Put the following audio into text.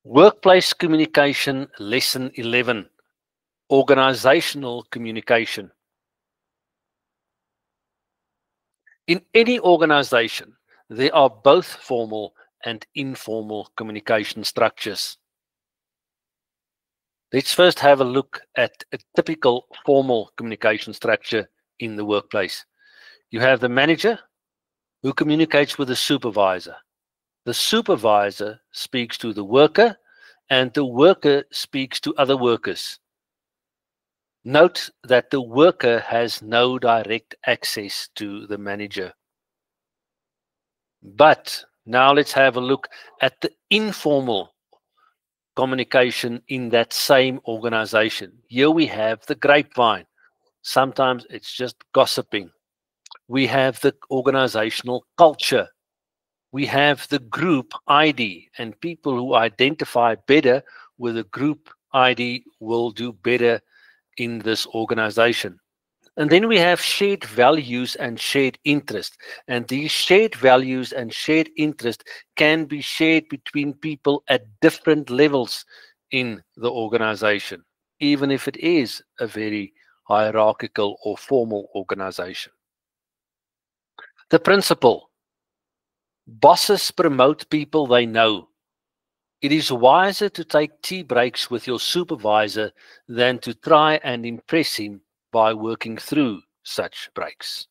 Workplace Communication Lesson 11, Organizational Communication. In any organization, there are both formal and informal communication structures. Let's first have a look at a typical formal communication structure in the workplace. You have the manager who communicates with the supervisor. The supervisor speaks to the worker, and the worker speaks to other workers. Note that the worker has no direct access to the manager. But now let's have a look at the informal communication in that same organization. Here we have the grapevine. Sometimes it's just gossiping. We have the organizational culture. We have the group ID, and people who identify better with a group ID will do better in this organization. And then we have shared values and shared interest. And these shared values and shared interest can be shared between people at different levels in the organization, even if it is a very hierarchical or formal organization. The principle: bosses promote people they know. It is wiser to take tea breaks with your supervisor than to try and impress him by working through such breaks.